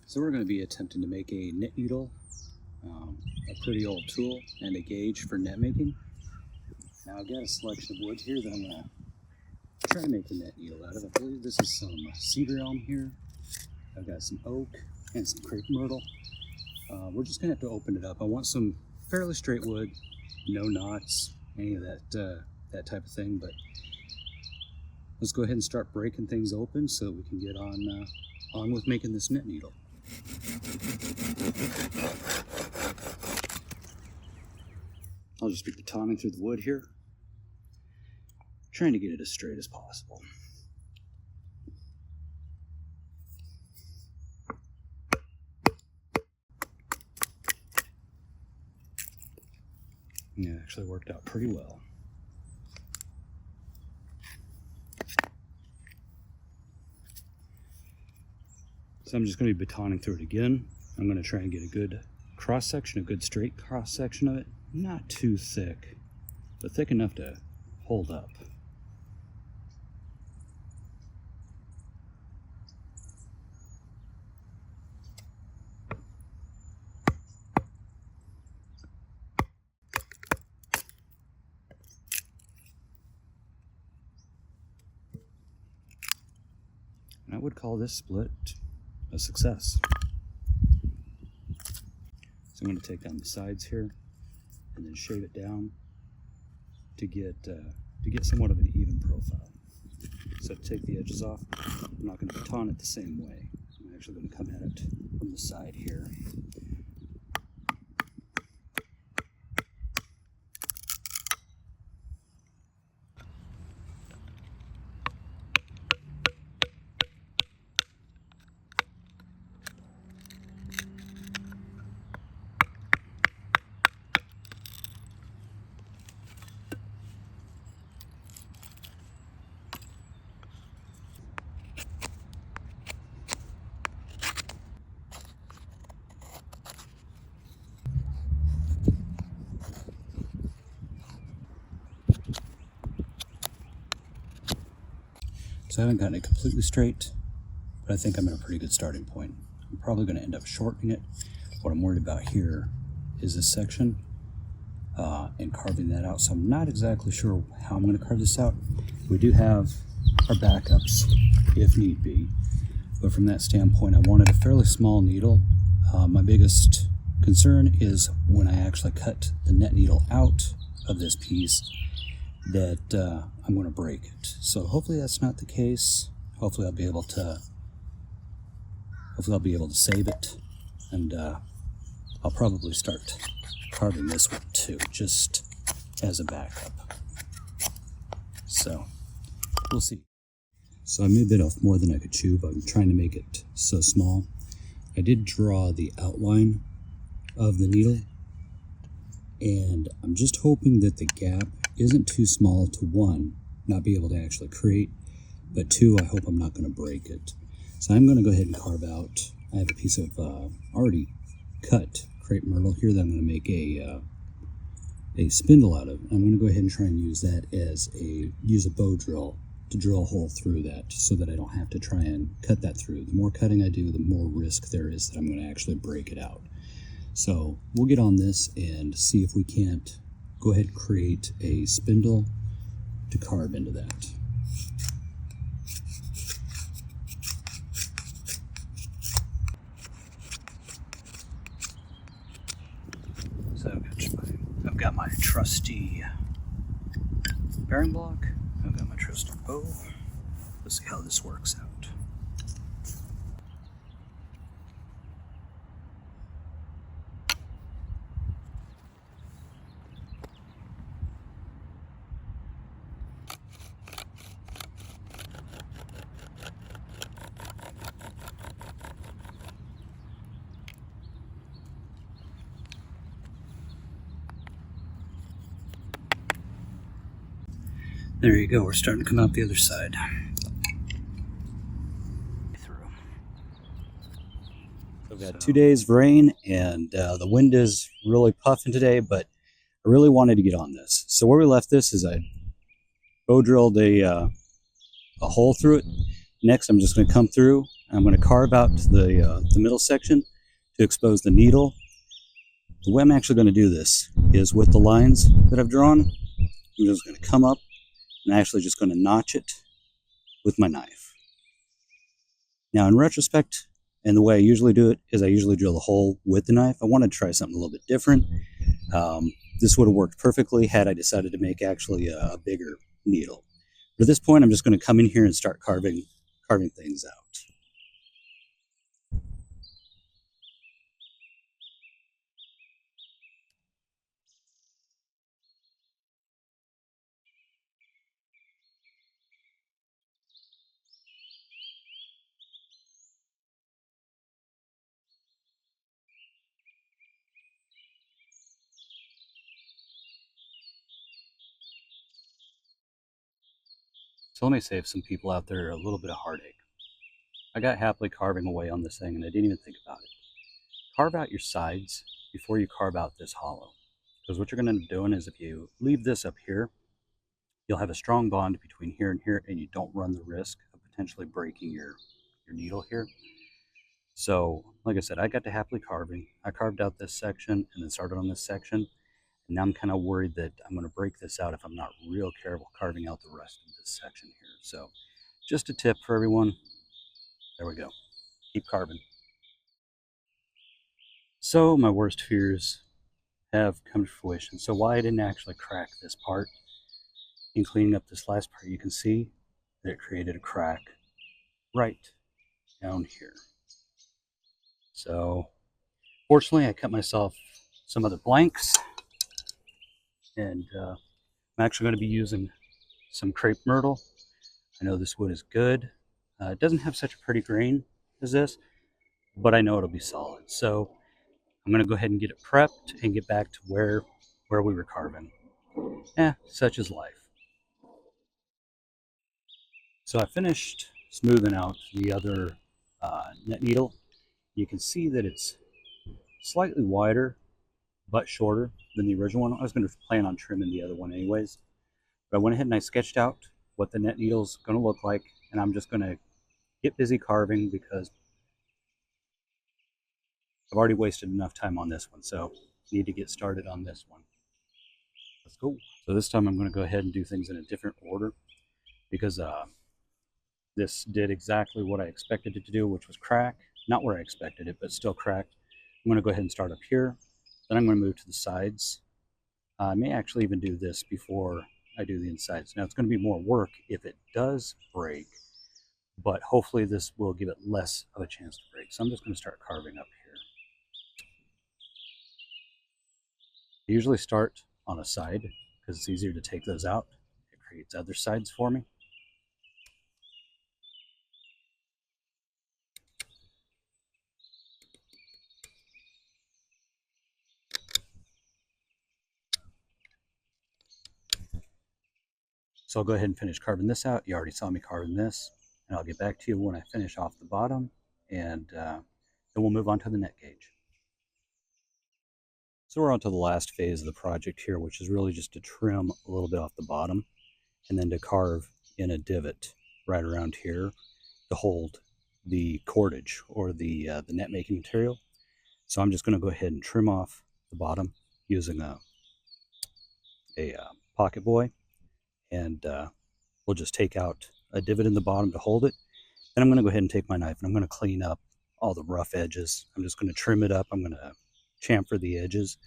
So we're going to be attempting to make a knit needle, a pretty old tool, and a gauge for net making. Now I've got a selection of woods here that I'm going to try to make a net needle out of. I believe this is some cedar elm here. I've got some oak and some crepe myrtle. We're just going to have to open it up. I want some fairly straight wood, no knots, any of that type of thing, but let's go ahead and start breaking things open so that we can get on with making this knit needle. I'll just be batoning through the wood here, trying to get it as straight as possible. Yeah, it actually worked out pretty well. So I'm just going to be batoning through it again. I'm going to try and get a good cross section, a good straight cross section of it. Not too thick, but thick enough to hold up. And I would call this split a success. So I'm going to take down the sides here and then shave it down to get somewhat of an even profile. So to take the edges off, I'm not going to baton it the same way. I'm actually going to come at it from the side here. So I haven't gotten it completely straight, but I think I'm at a pretty good starting point. I'm probably going to end up shortening it. What I'm worried about here is this section and carving that out. So I'm not exactly sure how I'm going to carve this out. We do have our backups if need be, but from that standpoint, I wanted a fairly small needle. My biggest concern is when I actually cut the net needle out of this piece that I'm going to break it. So hopefully that's not the case. Hopefully I'll be able to save it, and I'll probably start carving this one too, just as a backup. So we'll see. So I may bit off more than I could chew, but I'm trying to make it so small. I did draw the outline of the needle, and I'm just hoping that the gap isn't too small to, one, not be able to actually create, but two, I hope I'm not going to break it. So I'm going to go ahead and carve out, I have a piece of already cut crepe myrtle here that I'm going to make a spindle out of. I'm going to go ahead and try and use that as use a bow drill to drill a hole through that so that I don't have to try and cut that through. The more cutting I do, the more risk there is that I'm going to actually break it out. So we'll get on this and see if we can't go ahead and create a spindle to carve into that. So I've got my trusty bearing block. I've got my trusty bow. Let's see how this works out. There you go, we're starting to come out the other side. We've got 2 days of rain, and the wind is really puffing today, but I really wanted to get on this. So where we left this is I bow drilled a hole through it. Next, I'm just going to come through I'm going to carve out the middle section to expose the needle. The way I'm actually going to do this is with the lines that I've drawn, I'm just going to come up and actually just going to notch it with my knife. Now, in retrospect, and the way I usually do it is I usually drill the hole with the knife. I wanted to try something a little bit different. This would have worked perfectly had I decided to make actually a bigger needle. But at this point, I'm just going to come in here and start carving things out. So let me save some people out there a little bit of heartache. I got happily carving away on this thing and I didn't even think about it. Carve out your sides before you carve out this hollow. Because what you're going to end up doing is if you leave this up here, you'll have a strong bond between here and you don't run the risk of potentially breaking your needle here. So, like I said, I got to happily carving. I carved out this section and then started on this section. And now I'm kind of worried that I'm going to break this out if I'm not real careful carving out the rest of this section here. So, just a tip for everyone. There we go. Keep carving. So, my worst fears have come to fruition. So, why I didn't actually crack this part in cleaning up this last part, you can see that it created a crack right down here. So, fortunately, I cut myself some other blanks, and I'm actually going to be using some crepe myrtle. I know this wood is good. It doesn't have such a pretty grain as this, but I know it'll be solid. So I'm going to go ahead and get it prepped and get back to where we were carving. Such is life. So I finished smoothing out the other net needle. You can see that it's slightly wider but shorter than the original one. I was going to plan on trimming the other one anyways, but I went ahead and I sketched out what the net needle is going to look like, and I'm just going to get busy carving because I've already wasted enough time on this one, so need to get started on this one. Let's go. So this time I'm going to go ahead and do things in a different order because this did exactly what I expected it to do, which was crack. Not where I expected it, but still cracked. I'm going to go ahead and start up here. Then I'm going to move to the sides. I may actually even do this before I do the insides. Now it's going to be more work if it does break, but hopefully this will give it less of a chance to break. So I'm just going to start carving up here. I usually start on a side because it's easier to take those out. It creates other sides for me. So I'll go ahead and finish carving this out. You already saw me carving this, and I'll get back to you when I finish off the bottom, and then we'll move on to the net gauge. So we're on to the last phase of the project here, which is really just to trim a little bit off the bottom and then to carve in a divot right around here to hold the cordage or the net making material. So I'm just going to go ahead and trim off the bottom using a pocket boy, and we'll just take out a divot in the bottom to hold it. Then I'm going to go ahead and take my knife and I'm going to clean up all the rough edges. I'm just going to trim it up. I'm going to chamfer the edges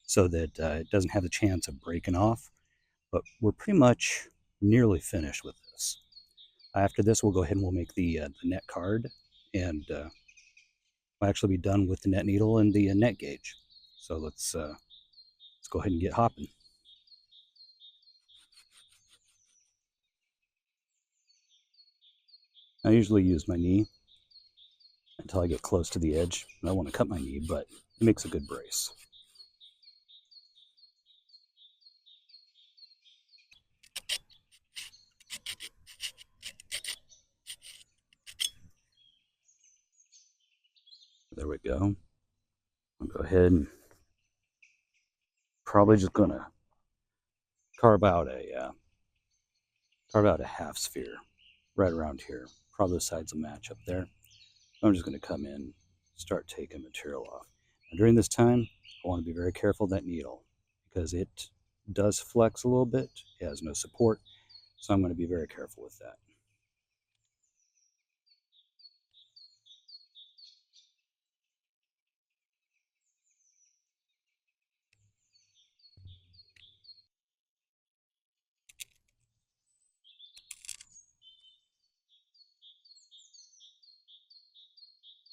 so that it doesn't have the chance of breaking off. But we're pretty much nearly finished with this. After this, we'll go ahead and we'll make the net card, and we'll actually be done with the net needle and the net gauge. So let's go ahead and get hopping. I usually use my knee until I get close to the edge. I don't want to cut my knee, but it makes a good brace. There we go. I'll go ahead and probably just gonna carve out a half sphere right around here. Probably the sides will match up there. I'm just going to come in, start taking material off. Now, during this time, I want to be very careful of that needle because it does flex a little bit. It has no support, so I'm going to be very careful with that.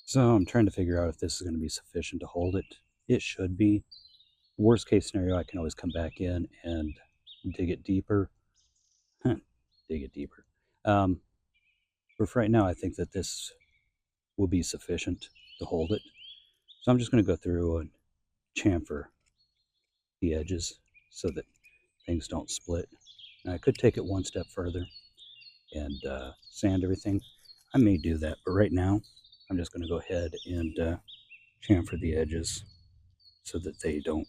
So I'm trying to figure out if this is going to be sufficient to hold it. It should be. Worst case scenario, I can always come back in and dig it deeper. Dig it deeper. But for right now, I think that this will be sufficient to hold it. So I'm just going to go through and chamfer the edges so that things don't split. Now, I could take it one step further and sand everything. I may do that, but right now I'm just going to go ahead and chamfer the edges so that they don't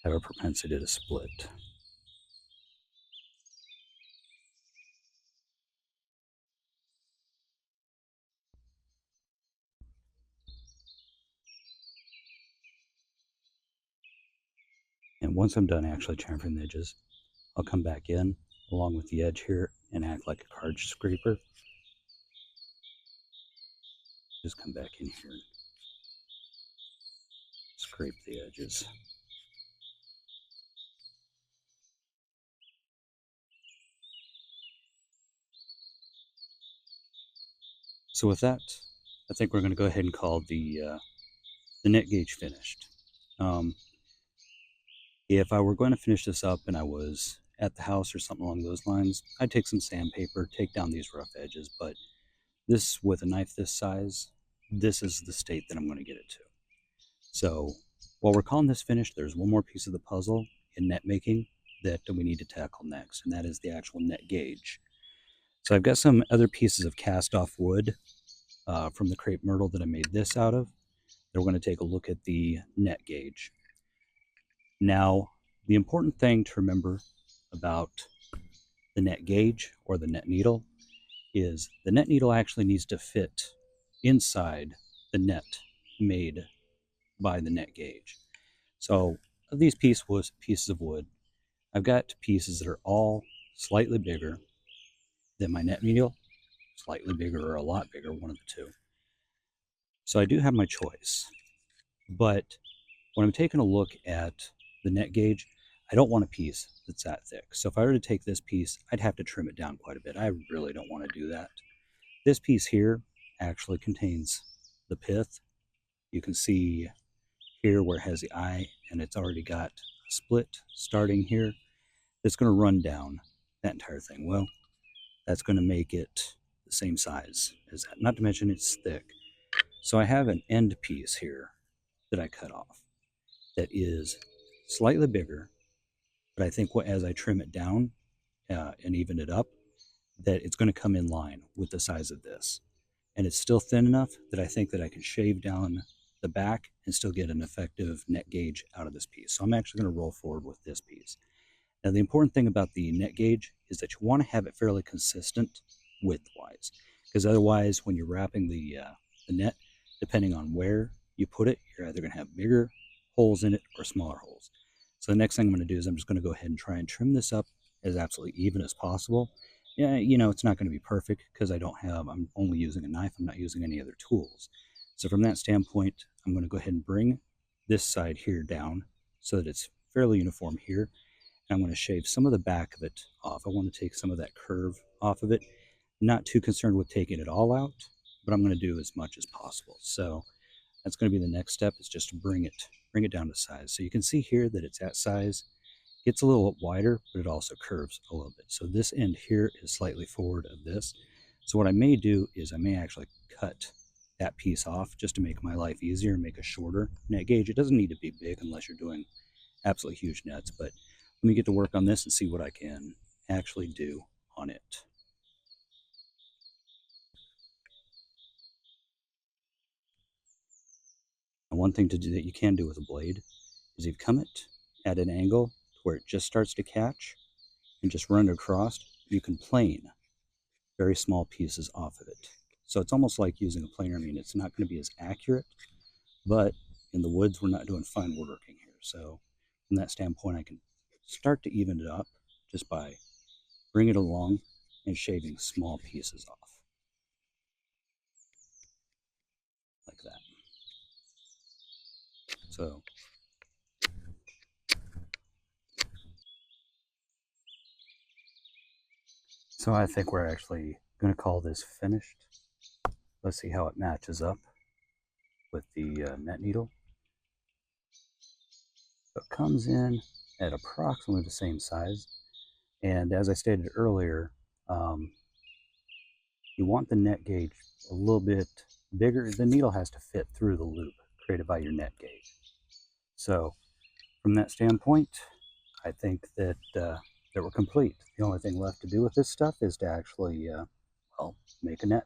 have a propensity to split. And once I'm done actually chamfering the edges, I'll come back in along with the edge here and act like a card scraper. Just come back in here and scrape the edges. So with that, I think we're going to go ahead and call the net gauge finished. If I were going to finish this up and I was at the house or something along those lines, I'd take some sandpaper, take down these rough edges, but this, with a knife this size, this is the state that I'm going to get it to. So while we're calling this finished, there's one more piece of the puzzle in net making that we need to tackle next, and that is the actual net gauge. So I've got some other pieces of cast off wood from the crepe myrtle that I made this out of. We're going to take a look at the net gauge. Now, the important thing to remember about the net gauge or the net needle is the net needle actually needs to fit inside the net made by the net gauge. So of these pieces of wood, I've got pieces that are all slightly bigger than my net needle, slightly bigger or a lot bigger, one of the two. So I do have my choice. But when I'm taking a look at the net gauge, I don't want a piece that's that thick. So if I were to take this piece, I'd have to trim it down quite a bit. I really don't want to do that. This piece here actually contains the pith. You can see here where it has the eye, and it's already got a split starting here. It's going to run down that entire thing. Well, that's going to make it the same size as that. Not to mention it's thick. So I have an end piece here that I cut off that is slightly bigger, but I think as I trim it down and even it up, that it's going to come in line with the size of this. And it's still thin enough that I think that I can shave down the back and still get an effective net gauge out of this piece. So I'm actually going to roll forward with this piece. Now, the important thing about the net gauge is that you want to have it fairly consistent width-wise, because otherwise, when you're wrapping the net, depending on where you put it, you're either going to have bigger holes in it or smaller holes. So the next thing I'm going to do is I'm just going to go ahead and try and trim this up as absolutely even as possible. Yeah, it's not going to be perfect because I'm only using a knife. I'm not using any other tools. So from that standpoint, I'm going to go ahead and bring this side here down so that it's fairly uniform here. And I'm going to shave some of the back of it off. I want to take some of that curve off of it. Not too concerned with taking it all out, but I'm going to do as much as possible. So that's going to be the next step, is just to bring it down to size. So you can see here that it's at size. It's a little wider, but it also curves a little bit. So this end here is slightly forward of this. So what I may do is I may actually cut that piece off just to make my life easier and make a shorter net gauge. It doesn't need to be big unless you're doing absolutely huge nets, but let me get to work on this and see what I can actually do on it. And one thing to do that you can do with a blade is you come it at an angle where it just starts to catch and just run it across. You can plane very small pieces off of it. So it's almost like using a planer. I mean, it's not going to be as accurate, but in the woods, we're not doing fine woodworking here. So from that standpoint, I can start to even it up just by bringing it along and shaving small pieces off like that. So I think we're actually going to call this finished. Let's see how it matches up with the net needle. So it comes in at approximately the same size. And as I stated earlier, you want the net gauge a little bit bigger. The needle has to fit through the loop created by your net gauge. So from that standpoint, I think that that we're complete. The only thing left to do with this stuff is to actually, well, make a net.